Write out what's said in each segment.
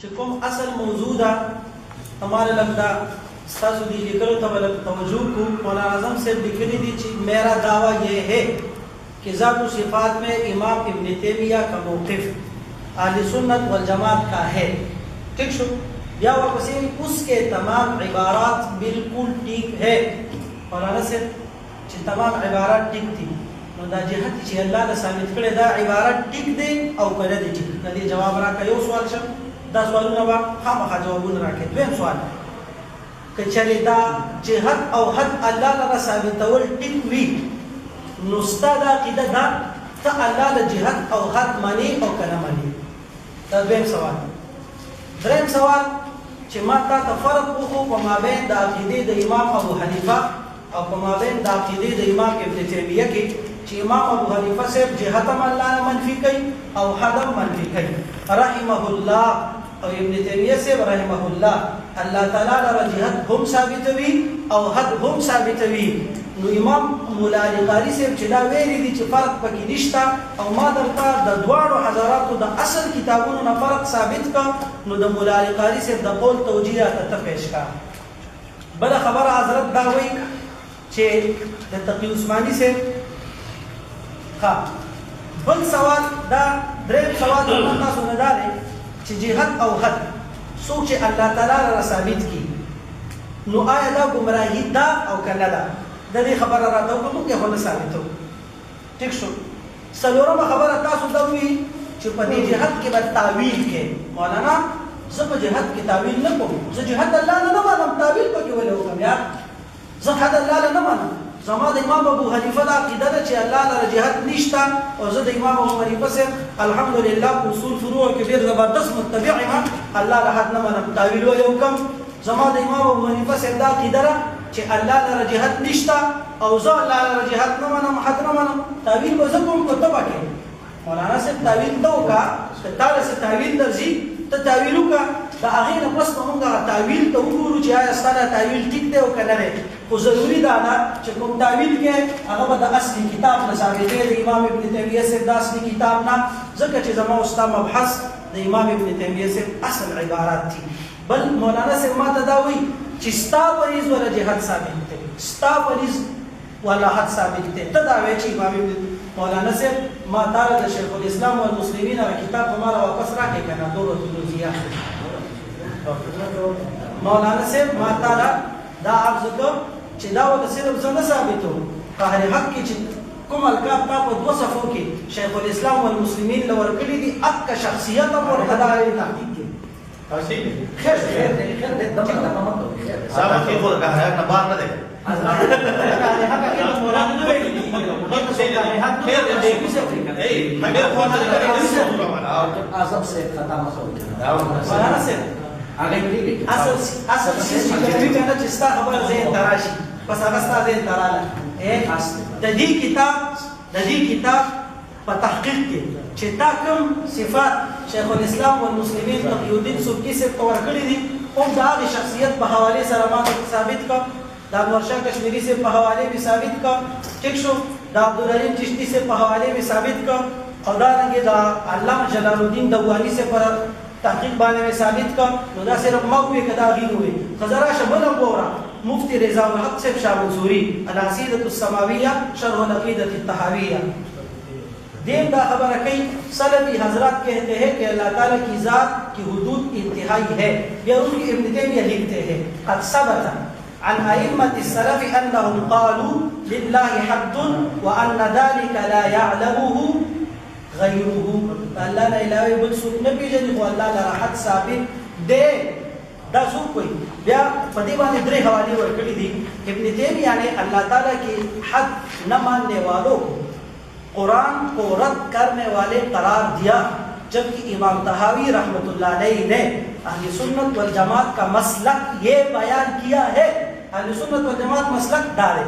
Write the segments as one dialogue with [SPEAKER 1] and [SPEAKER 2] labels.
[SPEAKER 1] چې کوم اصل موضوع ده ہمارے لگتا ستاسو دی لیکلو ته توجہ کو مولانا اعظم سے لکھنی دی چې میرا دعویٰ یہ ہے کہ ذات و صفات میں امام ابن تیمیہ کا موقف اہل سنت والجماعت کا ہے. ٹھیک شو بیا ورپسې اس کے تمام عبارات بالکل ٹھیک ہے. مولانا سے چې تمام عبارات ٹھیک تھی نو دا جهت چې الله له ثابت کړي دا عبارت ټیک دی او کړه دی ټیک نه دی. جواب راکړه یو سوال شم دا سوالونه وا خامخا جوابونه راکړي. دویم سوال کچری دا جهت او حد الله له ثابتول ټیک وی نو ستاد عقیده دا ته الله له جهت او حد معنی او کنه معنی. دا دویم سوال. دریم سوال چې ما تا فرق وکړو په مابین د عقیده د امام ابو حنیفه او په مابین د عقیده د امام ابن تیمیه کې چې امام ابو حنیفه صاحب جهت الله نه منفي کوي او حد منفي کوي رحمه الله او ابن تیمیه صاحب رحمه الله الله تعالی له جهت هم ثابتوي او حد هم ثابتوي. نو امام مولا علی قاری صاحب چې دا ویلي دي چې فرق پکې نشته او ما درته د دواړو حضراتو د اصل کتابونو نه فرق ثابت کا نو د مولا علی قاری صاحب د قول توجیه ته پیش کا. بل خبر حضرت دا وایي چې د تقی عثماني صاحب ها بل سوال دا دریم سوال د تاسو نه دی چې جهت او حد سوچ الله تعالی را ثابت کی نو آیا دا گمراهی دا او کنه دا د دې خبره راته کوم کې هونه ثابتو. ٹھیک شو. څلورم خبره تاسو دا وی چې په دې جهت کې به تعویل کې مولانا زه په جهت کې تعویل نه کوم. زه جهت الله نه مانم تعویل پکې ولې وکم یا زه حد الله نه مانم. زما د امام ابو حنیفه دا عقیده ده چې الله لپاره جهت نشته او زه د امام ابو حنیفه سره الحمدلله اصول فروع کې ډیر زبردست متبع یم. الله له حد نه مانم تعویل ولې وکم. زما د امام ابو حنیفه سره دا عقیده ده چې الله لپاره جهت نشته او زه الله لپاره جهت نه مانم حد نه مانم. تعویل به زه کوم کوته پکې مولانا صاحب تعویل ته وکا ته تاسو څه تعویل درځي ته تعویل وکا دا هغه نه پس موږ تعویل ته وګورو چې آیا ستاسو تعویل ټیک دی او کنه دی. خو ضروري ده چې کوم تعویل کې هغه به د اصلي کتاب نه ثابت دی د امام ابن تیمیه صاحب د اصلي کتاب نه ځکه چې زما استاد مبحث د امام ابن تیمیه صاحب اصل عبارات دي. بل مولانا صاحب ما ته دا وایي چې ستا پریز ولا جهت ثابت دی ستا پریز ولا حد ثابت دی. ته دا وایي چې امام مولانا صاحب ما تعالی د شیخ الاسلام والمسلمین را کتاب ہمارا واپس راکې کنه دورة الوزیہ مولانا صاحب ما تعالی دا عرض کو چې دا وته صرف څنګه ثابتو قهر حق کې چې کوم الکاب تا په دوه صفو کې شیخ الاسلام والمسلمین لور کړی دي اک شخصیت او ورته تحقیق کې خیر خیر د دغه تمام
[SPEAKER 2] صاحب کې خو قهر نه بار نه دی
[SPEAKER 3] اعظم سے ختم ہو گیا
[SPEAKER 1] اصل چیز چې کوي کنه چې ستا خبر زين تراشي پس هغه ستا زين تراله د دې کتاب په تحقیق کې چې تا کوم صفات شیخ الاسلام والمسلمین تقی الدین سبکی سے تور کړی دي او دا د شخصیت په حواله سره ما ثابت کا دا نورشاه کشمیری سے په حواله به ثابت کا. ٹھیک شو. دا عبدالعلیم چشتی سے په حواله به ثابت کا او دا رنګه دا علامه جلال الدین دوانی سے پر تحقیق باندې ثابت کا. نو دا صرف موقع کدا غینوي خزرا شمل بورا مفتی رضا الحق صاحب شاه منصوری العقیدۃ السماویہ شرح العقیدۃ الطحاویہ دین دا خبر کئی سلفی حضرات کہتے ہیں کہ اللہ تعالیٰ کی ذات کی حدود انتہائی ہے. یا ان کی ابن تیمیہ لکھتے ہیں قد ثبت عن ائمة السلف انهم قالوا لله حد وان ذلك لا يعلمه غيره. الله لا اله الا هو سوق نبی جن کو الله لا حد ثابت دے دا سوق کوئی بیا پدی باندې درې حواله ورکړي دي. ابن تیمیہ نے اللہ تعالیٰ کی حد نہ ماننے والوں کو قرآن کو رد کرنے والے قرار دیا جبکہ امام طحاوی رحمۃ اللہ علیہ نے اہل سنت والجماعت کا مسلک یہ بیان کیا ہے. اہل سنت والجماعت مسلک ڈالے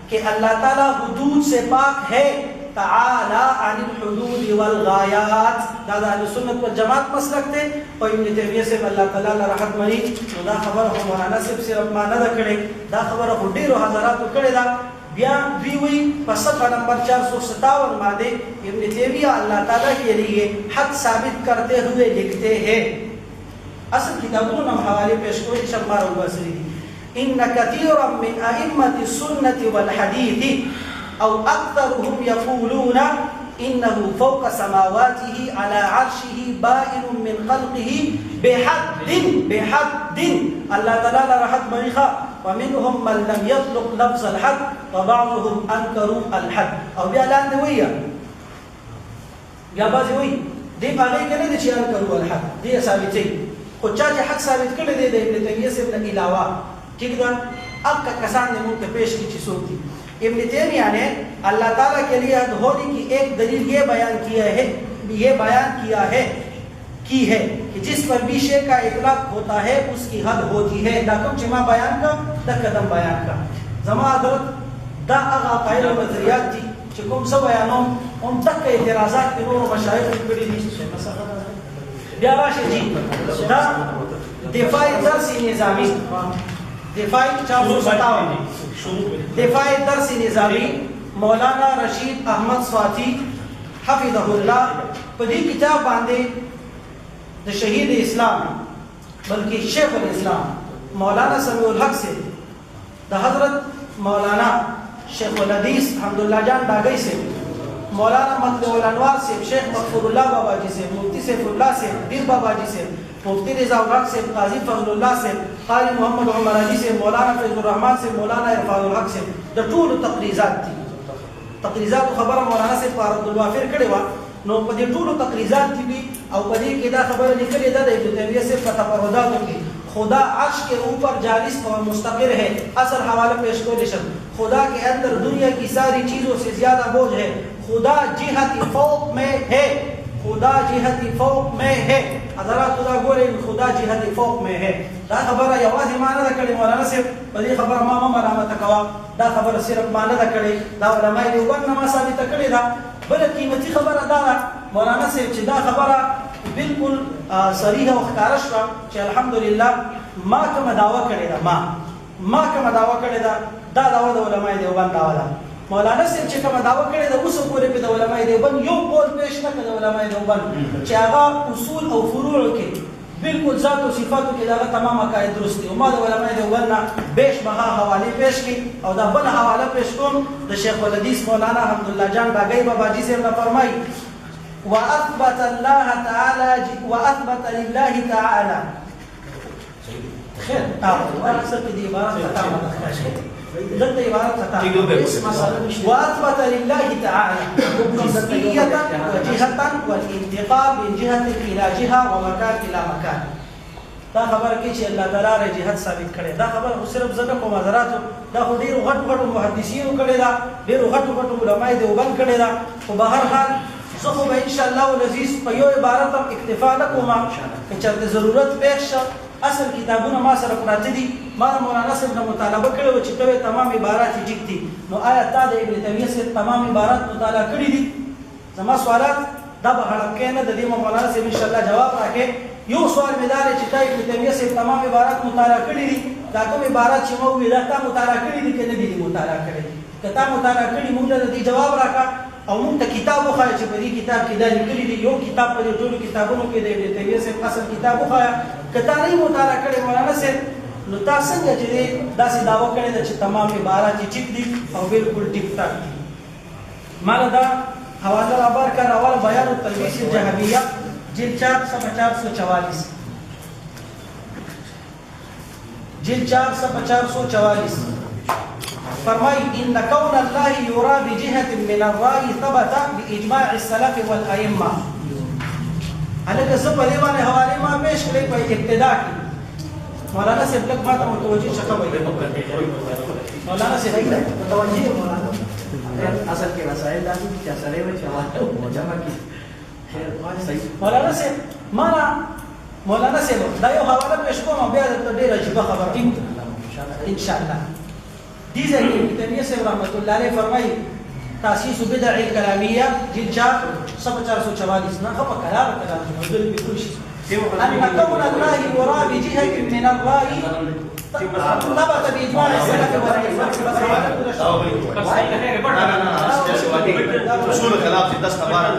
[SPEAKER 1] کہ اللہ تعالیٰ حدود سے پاک ہے تعالی عن الحدود والغایات. دا اہل سنت والجماعت مسلک تھے اور ابن تیمیہ سے اللہ تعالیٰ رحمت منی دا خبر مولانا صاحب سے ما نہ کړي دا خبر ډیرو حضرات کړي دا بیا وی په صفحہ نمبر 457 باندې ابن تیمیہ اللہ تعالیٰ کے لیے حد ثابت کرتے ہوئے لکھتے ہیں اصل کتابونو نم حواله پیش کوي شمار البصري ان كثيرا من ائمه السنه والحديث او اكثرهم يقولون انه فوق سماواته على عرشه بائن من خلقه بحد الله تعالى رحت مريخا ومنهم من لم يطلق لفظ الحد وبعضهم انكروا الحد او بیا لاندويه بیا بازوي دې باندې کنه چې انکروا الحد دې ثابتې خو چا چې حق ثابت کړی دی د ابن تیمیه سے علاوه ٹھیک ده اب کا کسان نے مونږ ته پیش کی چې څوک دي ابن تیمیہ نے اللہ تعالیٰ کے لیے حد ہونے کی ایک دلیل یہ بیان کیا ہے کہ جس پر بھی شے کا اطلاق ہوتا ہے اس کی حد ہوتی ہے لیکن چما بیان کا دا قدم بیان کا زما حضرت دا اغا قائل و نظریات تھی چکم سو بیانوں ان تک کے اعتراضات کے نور و مشاہد کڑی دی بیاراشی جی دا دفاع درس نظامی دفاع 457 دفاع درس نظامی مولانا رشید احمد سواتی حفظه اللہ پدی کتاب باندے دا شہید اسلام بلکہ شیخ الاسلام مولانا سمیع الحق سے دا حضرت مولانا شیخ الحدیث حمداللہ جان ڈاگئی سے مولانا مطلع الانوار سے شیخ مغفور اللہ بابا جی سے مفتی سیف اللہ سے دیر بابا جی سے مفتی رضا الحق سے قاضی فضل اللہ سے قاری محمد عمر علی سے مولانا فیض الرحمن سے مولانا عرفان الحق سے دا طول تقریزات تھی تقریزات خبر مولانا سے عبد الوافر کڑے وا نو پدی ټول تقریزات دی بھی او پدی کی دا خبر نکلی دا ابن تیمیہ سے فتفردات کی خدا عرش کے اوپر جالس اور مستقر ہے اصل حوالہ پیش کو لشن خدا کے اندر دنیا کی ساری چیزوں سے زیادہ بوجھ ہے خدا جہت فوق میں ہے خدا جہت فوق میں ہے حضرات خدا گورے خدا جہت فوق میں ہے دا خبر یوازی معنی دا کڑی مولانا سے پدی خبر ماما ملامت کوا دا خبر صرف معنی دا کڑی دا علماء دیوبند نما ثابت کڑی دا بل قیمتی خبر دا مولانا سے چې دا خبره بالکل صریح او ښکاره شوه چې الحمدلله ما کومه دعوه کړې ده ما کومه دعوه کړې ده دا دعوه د علماء دیوبند دعوه ده مولانا صاحب چې کومه دعوه کړې ده اوس پورې په د علماء دیوبند یو قول پیش نه کړ د علماء دیوبند چې هغه اصول او فروع کې بالکل ذات او صفاتو کې دا تمام عقاید درست دي او ما د علماء دیوبند نه بیش بها حواله پیش کی او دا بل حواله پیش کوم د شیخ الحدیث مولانا حمداللہ جان باغی بابا جی سے نے فرمائی واثبت الله تعالى واثبت لله تعالى خير اكثر دي عبارات تمام دلته عبارات تمام واثبت لله تعالى نسبيه وجهه والانتقال من جهه الى جهه ومكان الى مكان دا خبر کې چې الله تعالی جهاد ثابت کړي دا خبر صرف زګه په مزارات دا خو ډیر غټ محدثینو کړي دا ډیر غټ علماء دیوبند کړي دا په بهر حال زه خو به ان شاء الله العزیز په یو عبارت هم اکتفا نه کوم چې چېرته ضرورت پیښ شي اصل کتابونه ما سره پراته دي ما مولانا صاحب نه مطالبه کړې وه چې ته تمام عبارات یې ټیک دي نو آیا تا د ابن تیمیه صاحب تمام عبارات مطالعه کړي دي زما سوالات دا به هړکې نه د دې مولانا صاحب ان شاء الله جواب راکړي یو سوال مې دا دی چې تا ابن تیمیه صاحب تمام عبارات مطالعه کړي دي دا کوم عبارات چې مو ویل تا مطالعه کړي دي که نه دي مطالعه کړي که تا مطالعه کړي موږ ته دې جواب راکړه او موږ ته کتاب وښایه چې په دې کتاب کې دا لیکلي دي یو کتاب په دې ټولو کتابونو کې د ابن تیمیه صاحب اصل کتاب وښایه که تا نه مطالعه کړې مولانا صاحب نو تا څنګه چې دی داسې دعوه کړې ده چې تمام عبارات یې ټیک دي او بالکل ټیک ټاک دي مالا دا حواله رابر کر اول بیان التلبیس الجهمیہ جلد 4 صفحہ 444 جلد 4 صفحہ 444 فرمائی ان کون اللہ یرا بجهة من الرأي ثبت باجماع السلف والائمہ حالانکہ سب دیوان حوالے ما پیش کرے په ابتدا کی مولانا سے بلک بات متوجہ شکا وئی مولانا سے متوجہ مولانا
[SPEAKER 3] اصل کے مسائل دا چې سره وي چې جمع کی
[SPEAKER 1] مولانا سے مانا مولانا سے دا یو حواله پیش کوم بیا د ډیر عجیب خبر ان شاء الله دي زي ابن تیمیہ سے رحمۃ اللہ علیہ فرمائی تاسیس بدع الکلامیہ جلد 4 صفحہ 444 نہ خبر کلام موضوع بكل شيء ان كون الله يرى بجهة من الرأي ثبت باجماع السلف والائمه
[SPEAKER 2] اصول الكلام في الدرس تبارك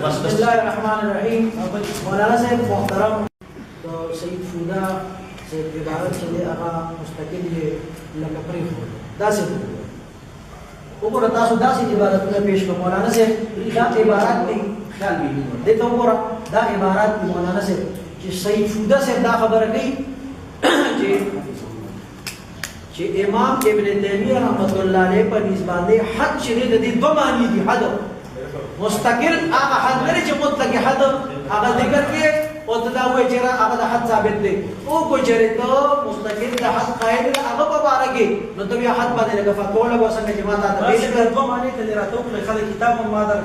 [SPEAKER 1] بسم الله الرحمن الرحیم مولانا صاحب محترم تو سید فودا سے عبارت چلے آغا مستقل یہ لکپری ہو دا سے اوپر تاسو دا سے عبارت میں پیش کر مولانا سے دا عبارت نہیں خیال بھی دیتا اوپر دا عبارت بھی مولانا سے کہ سید فودا سے دا خبر نہیں کہ امام ابن تیمیہ رحمت اللہ علیہ پر نسباندے حد شرید دی دو معنی دی حد مستقل آغا حد نری چه مطلق حد آغا ذکر کے اور تداوی چرا آغا دا حد ثابت دے او کو چرے تو مستقل دا حد قائل دا آغا پبارگی نو تو یہ حد پادے لگا فتولا باسا کہ جماعت آتا
[SPEAKER 2] بس دو معنی کلی راتو کلی خالی کتاب مادر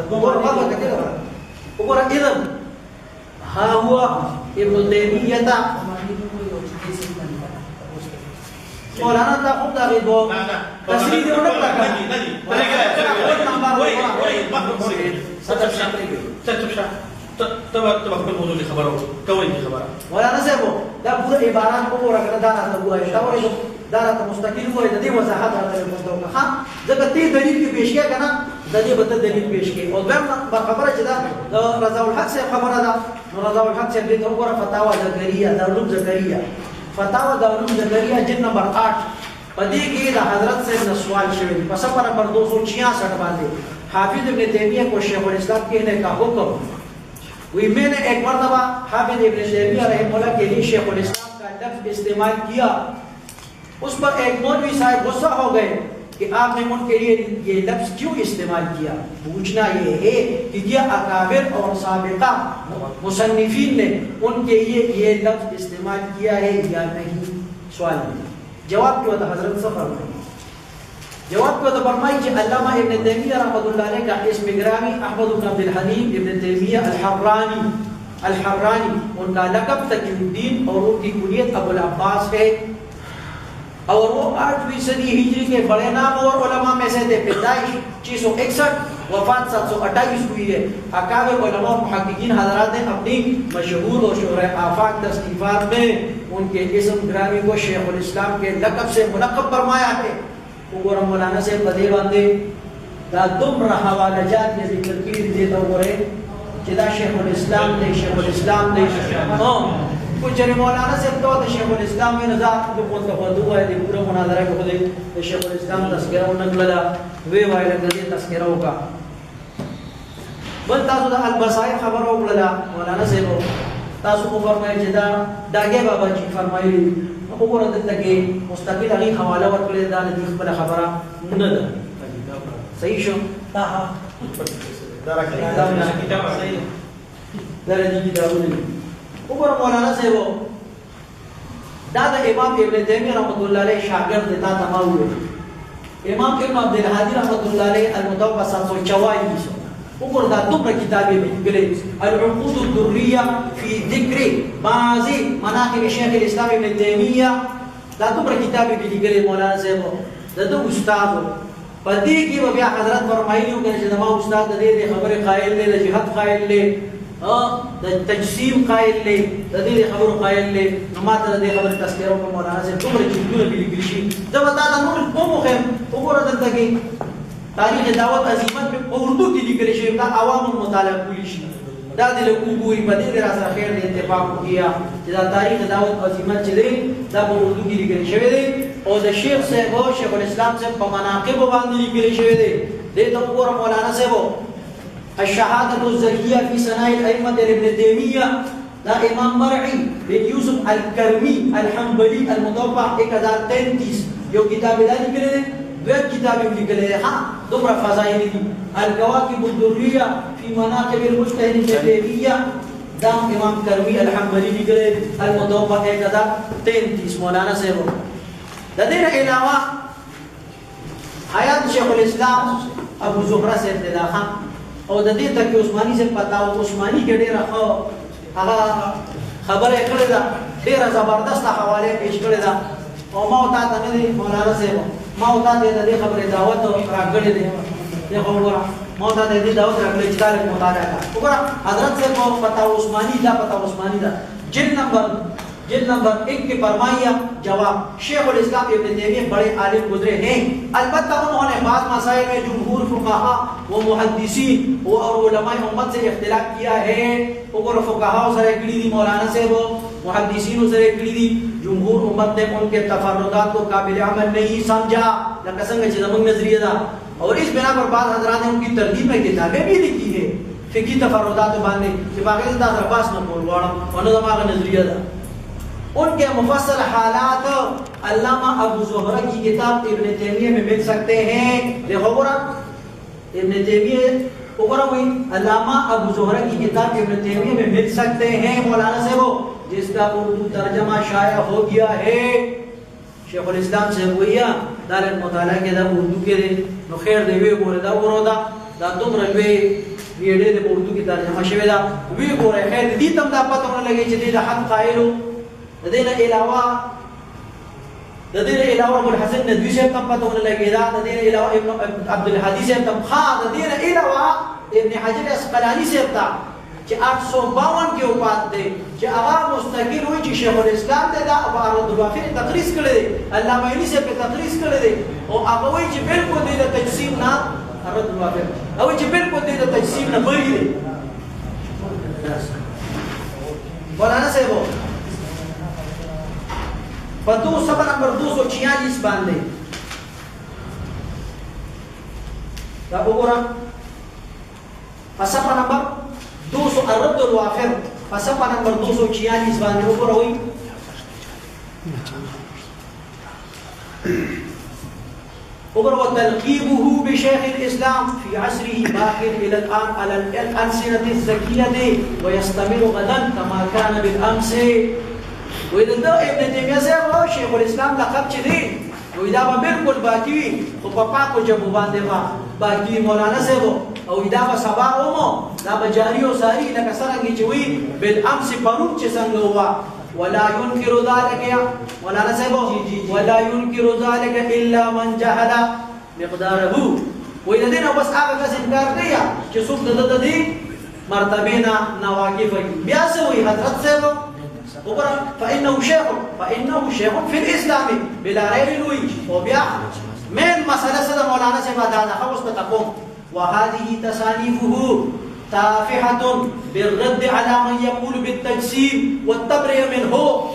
[SPEAKER 1] دو معنی کتے لگا اوپر اذن ہا ہوا ابن تیمیہ تا مولانا تا خود دا غی دو تصریح دے انہوں لگا
[SPEAKER 2] تبا خپل موضوع کی خبر ہو کوئی کی خبر
[SPEAKER 1] مولانا صاحب دا پورا عبارات کو پورا کړه دا راته وایي دا وایي دا راته مستقل وایي د دې وضاحت راته کوم ها ځکه تی دلیل کې پیش کړه کنه د دې بده دلیل پیش کړي او دا خبره چې دا رضا الحق صاحب خبره ده رضا الحق صاحب دې وګوره فتاوا زکریا دارالعلوم زکریا فتاوا دارالعلوم زکریا جلد نمبر 8 پدې کې د حضرت سے سوال شوی په صفحه نمبر 266 باندې حافظ ابن تیمیہ کو شیخ الاسلام کہنے کا حکم وی میں نے ایک مرتبہ حافظ ابن تیمیہ رحمہ اللہ کے لیے شیخ الاسلام کا لفظ استعمال کیا اس پر ایک مولوی صاحب غصہ ہو گئے کہ آپ نے ان کے لیے یہ لفظ کیوں استعمال کیا پوچھنا یہ ہے کہ یہ اکابر اور سابقہ مصنفین نے ان کے لیے یہ لفظ استعمال کیا ہے یا نہیں سوال ہے جواب کیا تھا حضرت سفر میں جواب کو تو فرمائی کہ علامہ ابن تیمیہ رحمۃ اللہ علیہ کا اسم گرامی احمد بن عبد الحلیم ابن تیمیہ الحرانی ان کا لقب تقی الدین اور ان کی کلیت ابو العباس ہے اور وہ 8ویں صدی ہجری کے بڑے نام اور علماء میں سے تھے پیدائش 661 وفات 728 ہوئی ہے اکابر علماء اور محققین حضرات نے اپنی مشہور اور شہرہ آفاق تصنیفات میں ان کے اسم گرامی کو شیخ الاسلام کے لقب سے ملقب فرمایا ہے وګوره مولانا صاحب په دې باندې دا دومره حواله جات یې ذکر کړي دي ته وګورئ چې دا شیخ الاسلام دی شیخ الاسلام دی کو چې مولانا صاحب ته شیخ الاسلام یې نظر د کوته ودو وای د پوره مناظره کې خو د شیخ الاسلام تذکرہ ونګلا وی وای لکه دې تذکرہ وکا بل تاسو د البصائر خبر وکړه مولانا صاحب تاسو کو فرمایي چې دا داګه بابا جی فرمایي وګوره دلته کې مستقل هغه حواله ورکړل دا د خپل خبره نه ده صحیح شو
[SPEAKER 2] دا کتاب صحیح
[SPEAKER 1] دا دې کتابونه وګوره مولانا صاحب دا د امام ابن تیمیہ رحمۃ اللہ علیہ شاگرد تا تماوي امام ابن عبد الهادي رحمۃ اللہ علیہ المتوفى 744 وګوره دا دومره کتابې لیکلې العقود الدريه في ذکر بعض مناقب شیخ الاسلام ابن تیمیہ دا دومره کتابې لیکلې مولانا صاحب د استاد پدې کې بیا حضرت فرمایلی وکړي چې ما استاد د دې خبره قائل دی د جهاد قائل دی د تجسیم قائل دی د دې خبرو قائل دی نو ما ته د خبرو تذکرہ کوم مولانا صاحب دومره چیزونه لیکلي شي دا وتا دا نور کوم خو وګوره دلته کې تاریخ دعوت عظیمت میں اردو کی لکھے شیخ دا عوام المطالعہ پولیش دا دل کوئی بدی در اثر خیر نے اتفاق کیا دا تاریخ دعوت عظیمت چلے دا اردو کی لکھے شوی دے اور دا شیخ صاحب شیخ الاسلام صاحب په مناقب باندې لکھے شوی دے دے تو پورا مولانا صاحب الشهادة الزكية في ثناء الأئمة ابن تيمية دا امام مرعی بن یوسف الکرمی الحنبلی المتوفى 1033 یو کتاب دا لکھے دے ویب کتابیں لکھے ہیں ہاں دوبرا فضائل دی الکواکب الدریہ فی مناقب المجتہد التیمیہ دام امام کرمی الحنبلی لکھے المتوفى 1033 مولانا صاحب دین علاوہ حیات شیخ الاسلام ابو زہرہ سے ابتدا خان اور دین تک عثمانی سے پتا ہو عثمانی کے ډیر خبره کړې ده ډیر زبردست حواله پیش کړې ده او ما او تا ته نه مولانا صاحب ما او تا دې خبره دعوت راغړې ده یہ وګوره ما ته دې دعوت راغړې چې دا مطالعه وګوره حضرت سے کو پتا عثمانی دا جلد نمبر 1 کے فرمایا جواب شیخ الاسلام ابن تیمیہ بڑے عالم گزرے ہیں البتہ انہوں نے بعض مسائل میں جمہور فقہا و محدثین اور علماء امت سے اختلاف کیا ہے اور فقہا سره کړي دي مولانا صاحب
[SPEAKER 3] محدثین سے کړي دي جمهور امت نے ان کے تفردات کو قابل عمل نہیں سمجھا لکه څنګه چې زموږ نظریه ده اور اس بنا پر بعض حضرات نے ان کی ترغیب میں کتابیں بھی لکھی ہے فقہی تفردات باندې چې باقی دا درباس نه کول غواړم ونه زموږ نظریه ده ان کے مفصل حالات علامہ ابو زہرہ کی کتاب ابن تیمیہ میں مل سکتے ہیں دیکھو ابن تیمیہ علامہ ابو زہرہ کی کتاب ابن تیمیہ میں مل سکتے ہیں مولانا سے وہ جس کا اردو ترجمہ شائع ہو گیا ہے شیخ الاسلام سے ہوئی دار مطالعہ کے دا اردو کے دے نو خیر دے وی گورے دا ورو دا تم روی ویڈے دے اردو کی ترجمہ شوی دا وی گورے خیر دی تم دا پتہ ہونے لگے چې دا حق قائلو ددین علاوہ ابو الحسن ندوی سے تم پتہ ہونے لگے دا ددین علاوہ ابن عبد الحدی سے تم خواہ ددین علاوہ ابن حجر اسقلانی سے تا کہ 852 کے اوپات دے کہ آغا مستقل ہوئی کہ شیخ الاسلام دے دا ابو عرض الوافر تقریص کرے دے علامہ علی سے پہ تقریص کرے دے اور آغا ہوئی کہ بالکل دے دا تجسیم نا عرض الوافر ہوئی کہ بالکل دے دا تجسیم نا بری دے مولانا سے وہ پتو صفحہ نمبر 246 باندھے دا اوگورا صفحہ نمبر 200 الرد الوافر صفحہ نمبر 246 باندھے اوگورا ہوئی اوگورا وتلقيبه بشيخ الإسلام في عصره باق إلى الآن على الألسنة الذكية ويستمر غدا كما كان بالأمس وإذا ابن تیمیہ سے وہ شیخ الاسلام لقب چلی وإذا با بالکل باقی خو پاپا کو جب باندے با باقی مولانا سے وہ او اذا با سبا اومو دا با جاری و ساری لکا سرنگی چوی بالامس پروم چی سنگ ہوا ولا ينكر ذلك مولانا سے وہ ولا ينكر ذلك الا من جهل مقداره وإذا دینا بس آگا کس انکار کیا چی سوک دا دی مرتبینا نواقف بیاسے ہوئی حضرت سے وہ فإنه شيخ في الإسلام بلا ريب لوي وبيع من مسألة سيدة مولانا سيبادانا خبص تتقوم وهذه تصانيفه تافحة بالرد على من يقول بالتجسيم والتبرئة منه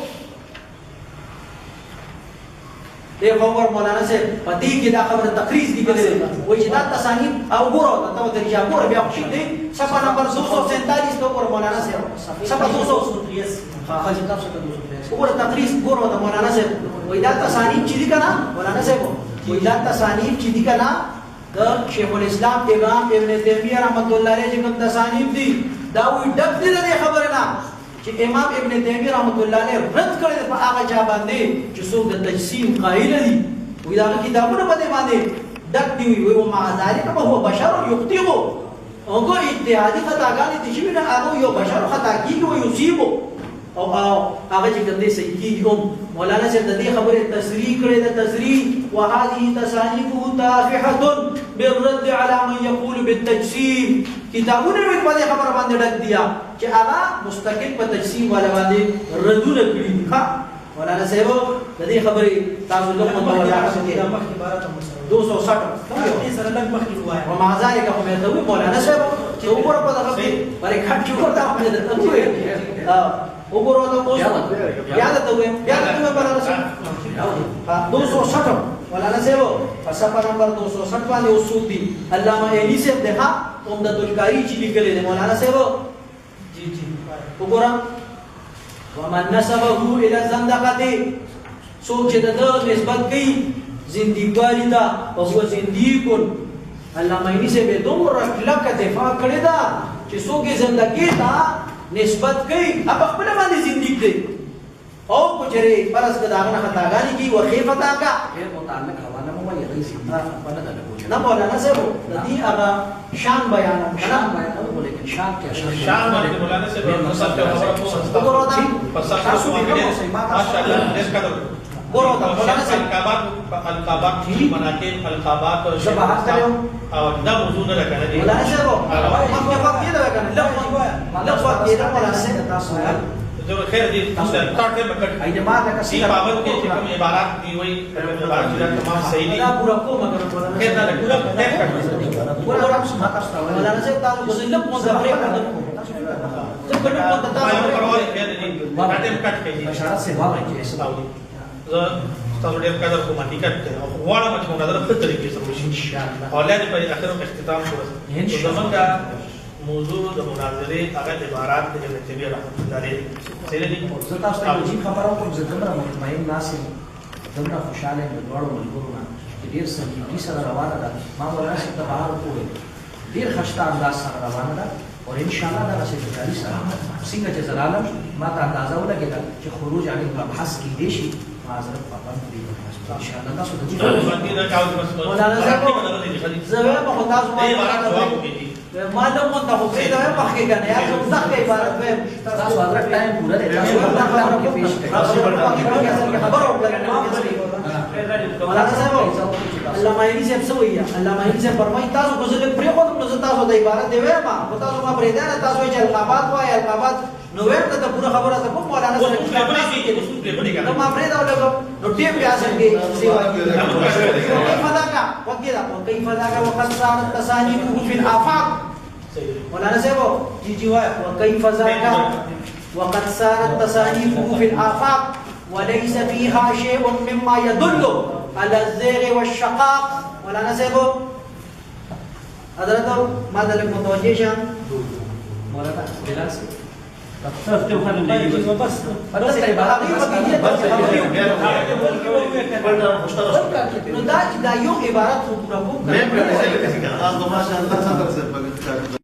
[SPEAKER 3] دیکھو اور مولانا سے پتی کی دا خبر تقریز دی کرے وہ جدات تصانیف او گورو تا درجہ گورو بیا خوشی دی صفحہ نمبر 247 تو اور مولانا سے صفحہ 230 خاجی تاب سے 230 اور تقریز گورو دا مولانا سے وہ جدات تصانیف چیزی کنا مولانا سے وہ جدات تصانیف چیزی کنا دا شیخ الاسلام امام ابن تیمیہ رحمۃ اللہ علیہ جن تصانیف دی دا وی ڈب دی دے خبرنا کہ امام ابن تیمیہ رحمۃ اللہ علیہ رد کرے پر آغا جا باندے جو سوک دا تجسیم قائل دی وی دا کتابوں بدے باندے ڈک دی ہوئی وہ مع ذالک وہ بشر یخطئو ان کو اجتہادی خطا گانی تشبیہ نہ آگو یو بشر خطا کی وہ یصیبو او آغا جی کندے صحیح کی مولانا سے دی خبر تصریح کرے دا تصریح وهذه تصانیفه تافحة بالرد على من يقول بالتجسیم کتابوں نے بھی بڑے خبر باندے ڈک دیا کہ آغا مستقل پر تجسیم والا باندے ردو نکلی دکھا مولانا صاحب دی خبر تاسو لوگ متوجہ سکتے 260 ومع ذلك هم يدوي مولانا صاحب کہ اوپر پر دغه بڑے کھٹ چوکر دا ہم نے ہوئے اوپر تو یاد تو مولانا صاحب 260 مولانا صاحب صفحہ نمبر 260 والے اصول دی علامہ علی سے دیکھا عمدۃ القاری چی لکھے نے مولانا صاحب جی اوپر ومن نسبه الى الزندقه سوچ د نسبت کی زندگی دا او زندگی علامہ علی سے بے دور لک دفاع کړی دا چې سوګي زندگی دا نسبت کی اب خپل باندې زندگی دی او کچره پرس کا داغنا خطاګانی کی وخیفتا کا غیر متعلق حوالہ مو یہ رئیس نہ مولانا صاحب ندی اغا شان بیان لیکن شان کیا
[SPEAKER 2] شان مولانا صاحب مصطفی ماشاءاللہ اس کا مولانا صاحب القابات مناقب القابات
[SPEAKER 3] شبہات کرو
[SPEAKER 2] اور نہ موضوع نہ رکھنا ہے
[SPEAKER 3] مولانا صاحب وقت یہ لگا لفظ یہ مولانا صاحب
[SPEAKER 2] جو خیر دی تاکہ بکٹ
[SPEAKER 3] ایما کا کسی
[SPEAKER 2] پابند کے حکم عبارات دی وہی عبارات جو تمام صحیح دی
[SPEAKER 3] پورا کو مگر
[SPEAKER 2] خیر نہ پورا طے کر
[SPEAKER 3] پورا سمات مولانا صاحب تعالی کو ذلت مذکر ځکه نو د تاسو
[SPEAKER 2] ما پرواز بیا دې باندې کټ کوي
[SPEAKER 4] بشارت سے واقع کې ایسا
[SPEAKER 2] زه تاسو ډېر قدر کوم حقیقت ته او غواړم چې موږ نظر په طریقې سره وشي
[SPEAKER 4] ان شاء الله
[SPEAKER 2] اولاد په اخر کې اختتام شو
[SPEAKER 4] ان شاء الله.
[SPEAKER 2] زمونږ موضوع د مناظرې هغه عبارات د ابن تیمیه رحمۃ اللہ علیه سره دي
[SPEAKER 4] زه تاسو ته یو جیب خبره کوم زه دومره مطمئن ناسم دومره خوشاله یم د دواړو ملګرو نه چې ډېر سنجیدګي سره روانه ده ما مولانا صاحب ته بهار وویل ډېر خشته انداز سره روانه ده او ان شاء الله دغسې د کاري سره څنګه چې زه رالم ما ته اندازه ولګېده چې خروج عن المبحث کیدی شي معذرت پابند دی ان شاء الله تاسو د جیب
[SPEAKER 2] باندې دا کاوه بس
[SPEAKER 3] مولانا صاحب زه وایم خو تاسو
[SPEAKER 2] دا عبارات جواب وکړي
[SPEAKER 3] ما له مونږ ته خو پرې دا وایم مخکې کنه یا کوم ځکه عبارت وایم
[SPEAKER 4] تاسو حضرت ټایم پوره دی تاسو دا خبره کې پیش کړئ
[SPEAKER 3] خبر وکړه مولانا صاحب علامه علی صاحب څه وایي علامه علی صاحب فرمایي تاسو کو زه پرې خو نو تاسو د عبارت دی وایم خو تاسو ما پرې دا تاسو چې القابات وایي القابات نو وایم ته پوره خبره ده کوم مولانا صاحب نو ما پرې دا ولګو نو ټیم بیا څنګه سیوا كيف ذاك وكذا وكيف ذاك وقد صارت تصانيفه في الآفاق مولانا صاحب جي وكيف ذاك وقد صارت تصانيفه في الآفاق وليس فيها شيء مما يدل على الزيغ والشقاق مولانا صاحب حضرت ماذا لك متوجه
[SPEAKER 4] مولانا بلال سے
[SPEAKER 1] بس
[SPEAKER 4] بس عبارت
[SPEAKER 3] نو دا یو عبارت خو پوره کوم
[SPEAKER 5] मैं पहले से लेके सीखा आज दोबारा से अंदर से